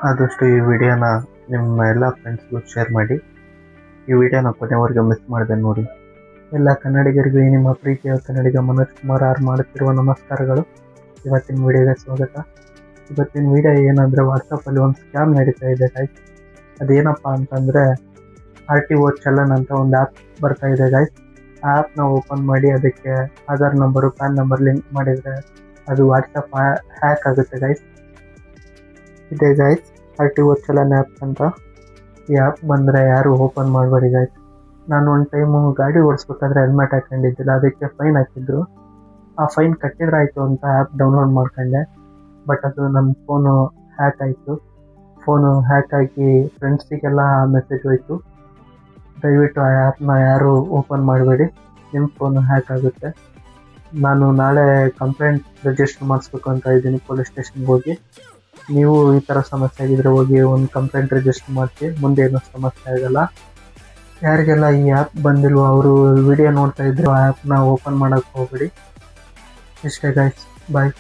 ಆದಷ್ಟು ಈ ವಿಡಿಯೋನ ನಿಮ್ಮ ಎಲ್ಲ ಫ್ರೆಂಡ್ಸ್ಗೂ ಶೇರ್ ಮಾಡಿ. ಈ ವಿಡಿಯೋನ ಕೊನೆವರೆಗೆ ಮಿಸ್ ಮಾಡಿದೆ ನೋಡಿ. ಎಲ್ಲ ಕನ್ನಡಿಗರಿಗೂ ನಿಮ್ಮ ಪ್ರೀತಿಯ ಕನ್ನಡಿಗ ಮನೋಜ್ ಕುಮಾರ್ ಆರ್ ಮಾಡುತ್ತಿರುವ ನಮಸ್ಕಾರಗಳು. ಇವತ್ತಿನ ವಿಡಿಯೋಗೆ ಸ್ವಾಗತ. ಇವತ್ತಿನ ವಿಡಿಯೋ ಏನಂದರೆ, ವಾಟ್ಸಪ್ಪಲ್ಲಿ ಒಂದು ಸ್ಕ್ಯಾಮ್ ನಡೀತಾ ಇದೆ ಗೈಸ್. ಅದೇನಪ್ಪ ಅಂತಂದರೆ, RTO ಚಲನ್ ಅಂತ ಒಂದು ಆ್ಯಪ್ ಬರ್ತಾ ಇದೆ ಗೈಸ್. ಆ ಆ್ಯಪ್ನ ಓಪನ್ ಮಾಡಿ ಅದಕ್ಕೆ Aadhaar number, PAN number link ಮಾಡಿದರೆ ಅದು ವಾಟ್ಸಪ್ ಹ್ಯಾಕ್ ಆಗುತ್ತೆ ಗೈಸ್. ಇದೆ ಗೈಸ್ RTO ಚಲನ್ ಆ್ಯಪ್ ಅಂತ. ಈ ಆ್ಯಪ್ ಬಂದರೆ ಯಾರು ಓಪನ್ ಮಾಡಬೇಡಿ ಗೈಸ್. ನಾನು ಒಂದು ಟೈಮು ಗಾಡಿ ಓಡಿಸ್ಬೇಕಾದ್ರೆ ಹೆಲ್ಮೆಟ್ ಹಾಕೊಂಡಿದ್ದಿಲ್ಲ, ಅದಕ್ಕೆ ಫೈನ್ ಹಾಕಿದ್ರು. ಆ ಫೈನ್ ಕಟ್ಟಿದ್ರಾಯ್ತು ಅಂತ ಆ್ಯಪ್ ಡೌನ್ಲೋಡ್ ಮಾಡ್ಕೊಂಡೆ. ಬಟ್ ಅದು ನನ್ನ ಫೋನು ಹ್ಯಾಕ್ ಆಯಿತು. ಫೋನು ಹ್ಯಾಕ್ ಆಗಿ ಫ್ರೆಂಡ್ಸಿಗೆಲ್ಲ ಮೆಸೇಜ್ ಹೋಯಿತು. ದಯವಿಟ್ಟು ಆ ಆ್ಯಪ್ನ ಯಾರು ಓಪನ್ ಮಾಡಬೇಡಿ, ನಿಮ್ಮ ಫೋನು ಹ್ಯಾಕ್ ಆಗುತ್ತೆ. ನಾನು ನಾಳೆ ಕಂಪ್ಲೇಂಟ್ ರಿಜಿಸ್ಟರ್ ಮಾಡಿಸ್ಬೇಕು ಅಂತ ಇದ್ದೀನಿ ಪೊಲೀಸ್ ಸ್ಟೇಷನ್ಗೆ ಹೋಗಿ. ನೀವು ಈ ಥರ ಸಮಸ್ಯೆ ಆಗಿದ್ರೆ ಹೋಗಿ ಒಂದು ಕಂಪ್ಲೇಂಟ್ ರಿಜಿಸ್ಟರ್ ಮಾಡಿಸಿ, ಮುಂದೆ ಏನೂ ಸಮಸ್ಯೆ ಆಗಲ್ಲ. ಯಾರಿಗೆಲ್ಲ ಈ ಆ್ಯಪ್ ಬಂದಿಲ್ವೋ ಅವರು ವಿಡಿಯೋ ನೋಡ್ತಾ ಇದ್ರು ಆ ಆ್ಯಪ್ನ ಓಪನ್ ಮಾಡೋಕ್ಕೆ ಹೋಗ್ಬೇಡಿ. ಇಷ್ಟೇ ಗೈಸ್, ಬಾಯ್.